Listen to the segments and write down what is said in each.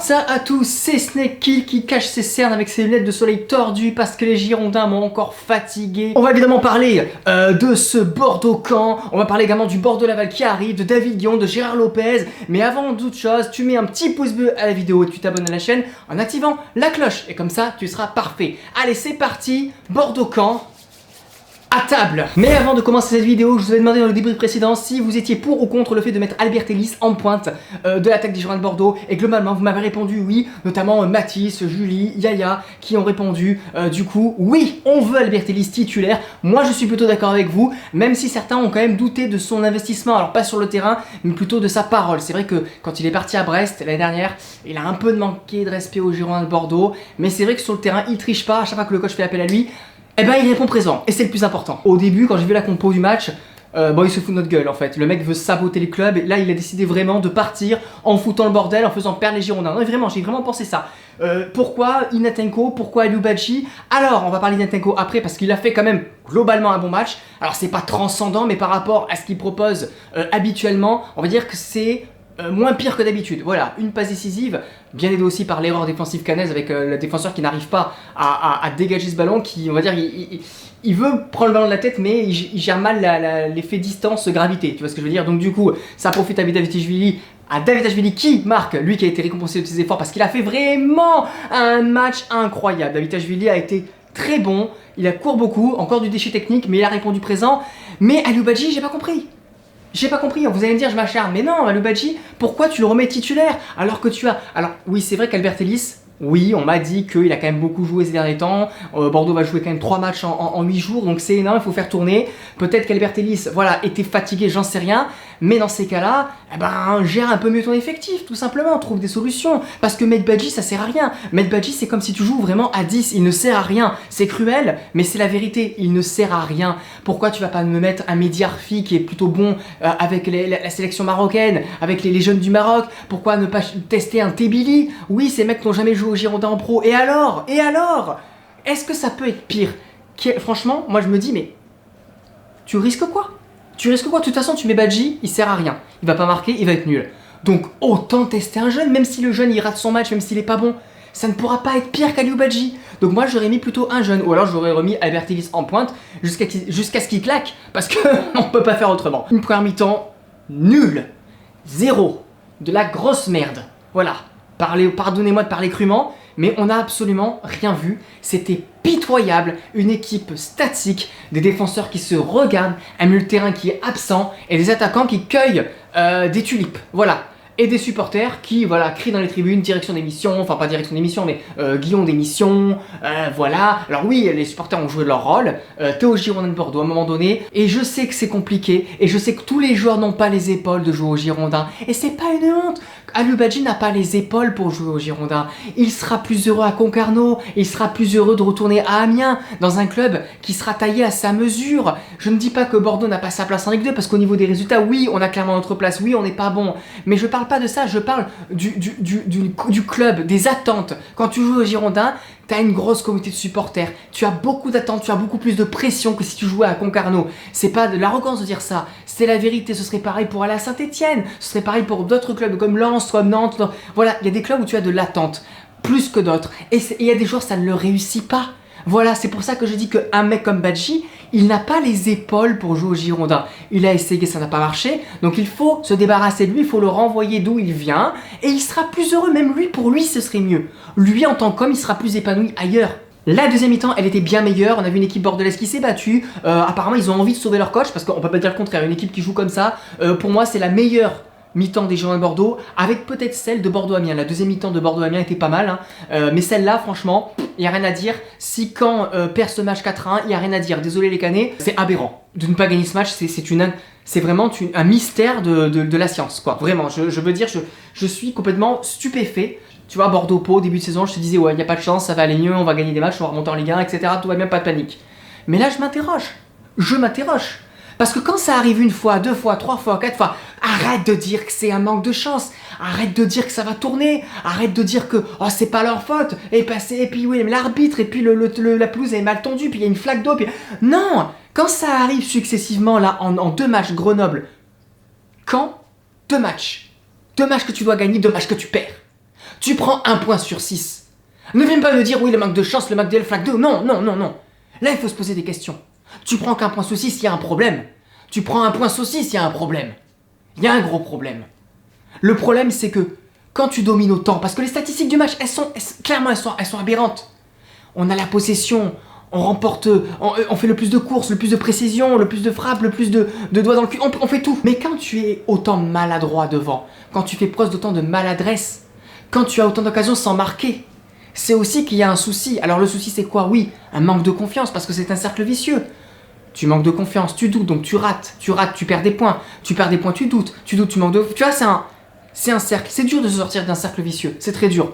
What's up à tous, c'est Snake qui cache ses cernes avec ses lunettes de soleil tordues parce que les Girondins m'ont encore fatigué. On va évidemment parler de ce Bordeaux-Caen, on va parler également du Bordeaux-Laval qui arrive, de David Guillon, de Gérard Lopez. Mais avant toute chose, tu mets un petit pouce bleu à la vidéo et tu t'abonnes à la chaîne en activant la cloche. Et comme ça, tu seras parfait. Allez, c'est parti, Bordeaux-Caen. À table. Mais avant de commencer cette vidéo, je vous avais demandé dans le débrief précédent si vous étiez pour ou contre le fait de mettre Albert Ellis en pointe de l'attaque des Girondins de Bordeaux. Et globalement, vous m'avez répondu oui, notamment Mathis, Julie, Yaya qui ont répondu du coup oui, on veut Albert Ellis titulaire. Moi, je suis plutôt d'accord avec vous, même si certains ont quand même douté de son investissement. Alors pas sur le terrain, mais plutôt de sa parole. C'est vrai que quand il est parti à Brest l'année dernière, il a un peu manqué de respect aux Girondins de Bordeaux. Mais c'est vrai que sur le terrain, il triche pas. À chaque fois que le coach fait appel à lui, eh ben il répond présent, et c'est le plus important. Au début, quand j'ai vu la compo du match, il se fout de notre gueule en fait. Le mec veut saboter les clubs, et là il a décidé vraiment de partir en foutant le bordel, en faisant perdre les Girondins. Non, vraiment, j'ai vraiment pensé ça. Pourquoi Ignatenko? Pourquoi Aliou Badji? Alors, on va parler d'Ignatenko après, parce qu'il a fait quand même globalement un bon match. Alors c'est pas transcendant, mais par rapport à ce qu'il propose habituellement, on va dire que c'est moins pire que d'habitude. Voilà, une passe décisive, bien aidé aussi par l'erreur défensive cannaise avec le défenseur qui n'arrive pas à dégager ce ballon, qui, on va dire, il veut prendre le ballon de la tête, mais il gère mal l'effet distance-gravité, tu vois ce que je veux dire. Donc du coup, ça profite à Davidashvili qui marque, lui qui a été récompensé de ses efforts parce qu'il a fait vraiment un match incroyable. Davidashvili a été très bon, il a court beaucoup, encore du déchet technique, mais il a répondu présent. Mais Aliou Badji, j'ai pas compris. J'ai pas compris, vous allez me dire je m'acharne, mais non, Aliou Badji, pourquoi tu le remets titulaire alors que tu as... Alors oui, c'est vrai qu'Albert Ellis, oui, on m'a dit qu'il a quand même beaucoup joué ces derniers temps, Bordeaux va jouer quand même 3 matchs en 8 jours, donc c'est énorme, il faut faire tourner. Peut-être qu'Albert Ellis, voilà, était fatigué, j'en sais rien, mais dans ces cas-là, eh ben, gère un peu mieux ton effectif, tout simplement, trouve des solutions. Parce que Mehdi Badji, ça sert à rien. Mehdi Badji, c'est comme si tu joues vraiment à 10, il ne sert à rien. C'est cruel, mais c'est la vérité, il ne sert à rien. Pourquoi tu vas pas me mettre un Mehdi Arfi qui est plutôt bon avec la sélection marocaine, avec les jeunes du Maroc? Pourquoi ne pas tester un Tebili? Oui, ces mecs n'ont jamais joué au Girondins en pro. Et alors? Est-ce que ça peut être pire? Franchement, moi je me dis, mais tu risques quoi? Tu risques quoi? De toute façon, tu mets Badji, il sert à rien. Il va pas marquer, il va être nul. Donc autant tester un jeune, même si le jeune il rate son match, même s'il est pas bon. Ça ne pourra pas être pire qu'Aliou Badji. Donc moi j'aurais mis plutôt un jeune, ou alors j'aurais remis Albert Ellis en pointe jusqu'à ce qu'il claque, parce que on peut pas faire autrement. Une première mi-temps nulle, 0, de la grosse merde. Voilà. Pardonnez-moi de parler crûment, mais on n'a absolument rien vu. C'était pitoyable, une équipe statique, des défenseurs qui se regardent, un milieu de terrain qui est absent et des attaquants qui cueillent des tulipes. Voilà. Et des supporters qui, voilà, crient dans les tribunes, direction d'émission, enfin pas direction d'émission, mais Guillon d'émission, voilà. Alors oui, les supporters ont joué leur rôle, t'es au Girondins de Bordeaux à un moment donné, et je sais que c'est compliqué, et je sais que tous les joueurs n'ont pas les épaules de jouer au Girondins, et c'est pas une honte. Aliou Badji n'a pas les épaules pour jouer au Girondins. Il sera plus heureux à Concarneau, il sera plus heureux de retourner à Amiens, dans un club qui sera taillé à sa mesure. Je ne dis pas que Bordeaux n'a pas sa place en Ligue 2, parce qu'au niveau des résultats, oui, on a clairement notre place, oui, on n'est pas bon, mais je parle pas de ça, je parle du club, des attentes. Quand tu joues au Girondins, tu as une grosse communauté de supporters, tu as beaucoup d'attentes, tu as beaucoup plus de pression que si tu jouais à Concarneau. C'est pas de l'arrogance de dire ça, c'est la vérité. Ce serait pareil pour aller à Saint-Etienne, ce serait pareil pour d'autres clubs comme Lens, comme Nantes. Voilà, il y a des clubs où tu as de l'attente, plus que d'autres. Et il y a des joueurs, ça ne le réussit pas. Voilà, c'est pour ça que je dis qu'un mec comme Badji, il n'a pas les épaules pour jouer au Girondins. Il a essayé, ça n'a pas marché, donc il faut se débarrasser de lui, il faut le renvoyer d'où il vient, et il sera plus heureux, même lui, pour lui, ce serait mieux. Lui, en tant qu'homme, il sera plus épanoui ailleurs. La deuxième mi-temps, elle était bien meilleure, on a vu une équipe bordelaise qui s'est battue, apparemment ils ont envie de sauver leur coach, parce qu'on peut pas dire le contraire, une équipe qui joue comme ça, pour moi c'est la meilleure mi-temps des Girondins de Bordeaux, avec peut-être celle de Bordeaux-Amiens. La deuxième mi-temps de Bordeaux-Amiens était pas mal, hein. Mais celle-là, franchement, il n'y a rien à dire. Si Caen perd ce match 4-1, il n'y a rien à dire. Désolé les Canets, c'est aberrant. De ne pas gagner ce match, c'est vraiment un mystère de la science, quoi. Vraiment, je veux dire, je suis complètement stupéfait. Tu vois, Bordeaux-Pau, début de saison, je te disais, ouais, il n'y a pas de chance, ça va aller mieux, on va gagner des matchs, on va remonter en Ligue 1, etc. Tout va bien, pas de panique. Mais là, je m'interroge. Parce que quand ça arrive une fois, 2 fois, 3 fois, 4 fois, arrête de dire que c'est un manque de chance, arrête de dire que ça va tourner, arrête de dire que oh, c'est pas leur faute, et puis oui, l'arbitre, et puis la pelouse est mal tendue, puis il y a une flaque d'eau, puis... Non! Quand ça arrive successivement, là, en 2 matchs, Grenoble, Caen, 2 matchs. 2 matchs que tu dois gagner, 2 matchs que tu perds. Tu prends 1 point sur 6. Ne viens pas me dire oui le manque de chance, le manque de flaque 2. Non, non, non, non. Là il faut se poser des questions. Tu prends qu'un point sur 6, il y a un problème. Tu prends 1 point sur 6, il y a un problème. Il y a un gros problème. Le problème c'est que quand tu domines autant, parce que les statistiques du match, clairement elles sont aberrantes. On a la possession, on remporte, on fait le plus de courses, le plus de précision, le plus de frappes, le plus de doigts dans le cul, on fait tout. Mais quand tu es autant maladroit devant, quand tu fais preuve d'autant de maladresse, quand tu as autant d'occasions sans marquer, c'est aussi qu'il y a un souci. Alors le souci c'est quoi? Oui, un manque de confiance, parce que c'est un cercle vicieux. Tu manques de confiance, tu doutes, donc tu rates, tu perds des points, tu doutes, tu manques de... Tu vois, c'est un cercle, c'est dur de se sortir d'un cercle vicieux, c'est très dur.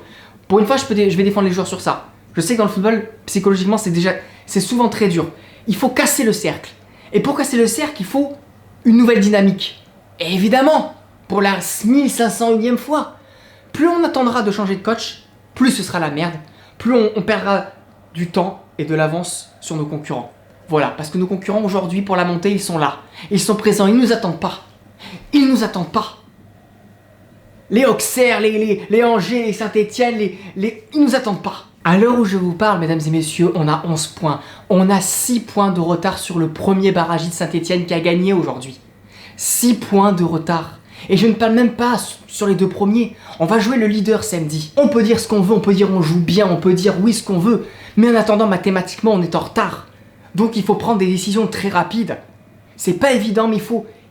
Pour une fois, je vais défendre les joueurs sur ça. Je sais que dans le football, psychologiquement, c'est souvent très dur. Il faut casser le cercle. Et pour casser le cercle, il faut une nouvelle dynamique. Et évidemment, pour la 1501e fois, plus on attendra de changer de coach, plus ce sera la merde, plus on perdra du temps et de l'avance sur nos concurrents. Voilà, parce que nos concurrents aujourd'hui, pour la montée, ils sont là. Ils sont présents, ils ne nous attendent pas. Ils ne nous attendent pas. Les Auxerre, les Angers, les Saint-Etienne, ils nous attendent pas. À l'heure où je vous parle, mesdames et messieurs, on a 11 points. On a 6 points de retard sur le premier barragiste Saint-Etienne qui a gagné aujourd'hui. 6 points de retard. Et je ne parle même pas sur les 2 premiers. On va jouer le leader samedi. On peut dire ce qu'on veut, on peut dire on joue bien, on peut dire oui ce qu'on veut. Mais en attendant, mathématiquement, on est en retard. Donc il faut prendre des décisions très rapides. C'est pas évident, mais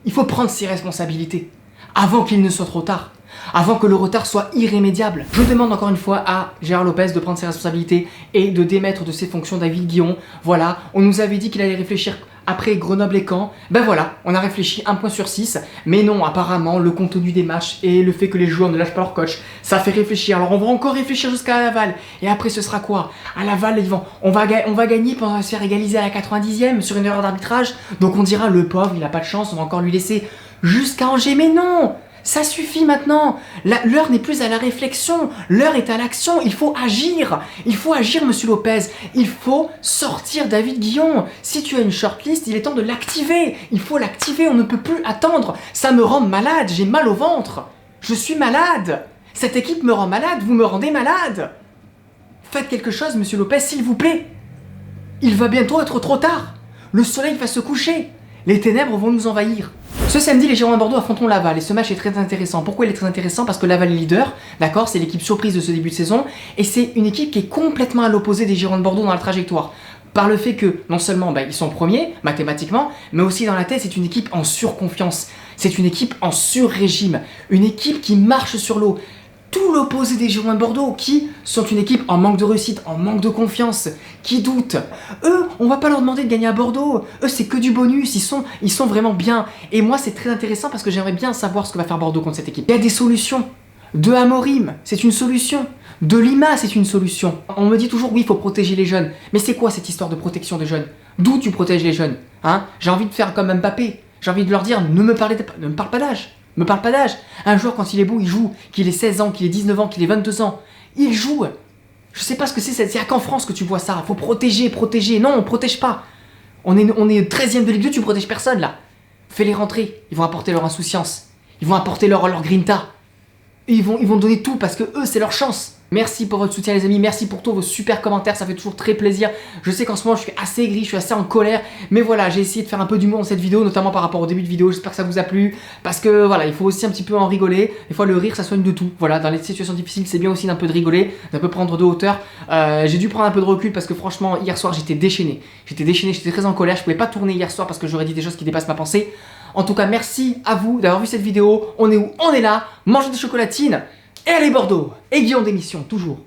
il faut prendre ses responsabilités. Avant qu'il ne soit trop tard. Avant que le retard soit irrémédiable. Je demande encore une fois à Gérard Lopez de prendre ses responsabilités et de démettre de ses fonctions David Guillon. Voilà, on nous avait dit qu'il allait réfléchir après Grenoble et Caen. Ben voilà, on a réfléchi 1 point sur 6. Mais non, apparemment, le contenu des matchs et le fait que les joueurs ne lâchent pas leur coach, ça fait réfléchir. Alors on va encore réfléchir jusqu'à Laval. Et après ce sera quoi? À Laval, on va gagner pour se faire égaliser à la 90e sur une erreur d'arbitrage. Donc on dira, le pauvre, il a pas de chance, on va encore lui laisser jusqu'à Angers. Mais non! Ça suffit maintenant. L'heure n'est plus à la réflexion, l'heure est à l'action. Il faut agir. Il faut agir, monsieur Lopez. Il faut sortir David Guillon. Si tu as une shortlist, il est temps de l'activer. Il faut l'activer, on ne peut plus attendre. Ça me rend malade, j'ai mal au ventre. Je suis malade. Cette équipe me rend malade, vous me rendez malade. Faites quelque chose, monsieur Lopez, s'il vous plaît. Il va bientôt être trop tard. Le soleil va se coucher. Les ténèbres vont nous envahir. Ce samedi, les Girondins de Bordeaux affronteront Laval et ce match est très intéressant. Pourquoi il est très intéressant? Parce que Laval est leader, d'accord? C'est l'équipe surprise de ce début de saison et c'est une équipe qui est complètement à l'opposé des Girondins de Bordeaux dans la trajectoire. Par le fait que, non seulement ils sont premiers, mathématiquement, mais aussi dans la tête, c'est une équipe en surconfiance. C'est une équipe en sur-régime. Une équipe qui marche sur l'eau. Tout l'opposé des Girondins de Bordeaux, qui sont une équipe en manque de réussite, en manque de confiance, qui doutent. Eux, on va pas leur demander de gagner à Bordeaux. Eux, c'est que du bonus, ils sont vraiment bien. Et moi, c'est très intéressant parce que j'aimerais bien savoir ce que va faire Bordeaux contre cette équipe. Il y a des solutions. De Amorim, c'est une solution. De Lima, c'est une solution. On me dit toujours, oui, il faut protéger les jeunes. Mais c'est quoi cette histoire de protection des jeunes? D'où tu protèges les jeunes, hein? J'ai envie de faire comme Mbappé. J'ai envie de leur dire, ne me parle pas d'âge. Me parle pas d'âge. Un joueur, quand il est beau, il joue. Qu'il ait 16 ans, qu'il ait 19 ans, qu'il ait 22 ans. Il joue. Je sais pas ce que c'est à qu'en France que tu vois ça. Faut protéger. Non, on protège pas. On est 13ème de Ligue 2, tu protèges personne là. Fais-les rentrer. Ils vont apporter leur insouciance. Ils vont apporter leur grinta. Et ils vont donner tout parce que eux, c'est leur chance. Merci pour votre soutien les amis, merci pour tous vos super commentaires, ça fait toujours très plaisir. Je sais qu'en ce moment je suis assez aigri, je suis assez en colère, mais voilà, j'ai essayé de faire un peu d'humour dans cette vidéo, notamment par rapport au début de vidéo, j'espère que ça vous a plu, parce que voilà, il faut aussi un petit peu en rigoler, des fois le rire ça soigne de tout, voilà, dans les situations difficiles c'est bien aussi d'un peu de rigoler, d'un peu prendre de hauteur. J'ai dû prendre un peu de recul parce que franchement hier soir j'étais déchaîné, j'étais très en colère, je pouvais pas tourner hier soir parce que j'aurais dit des choses qui dépassent ma pensée. En tout cas merci à vous d'avoir vu cette vidéo, on est où? On est là, mangez des chocolatines. Et allez Bordeaux, et Guillaume d'émission, toujours.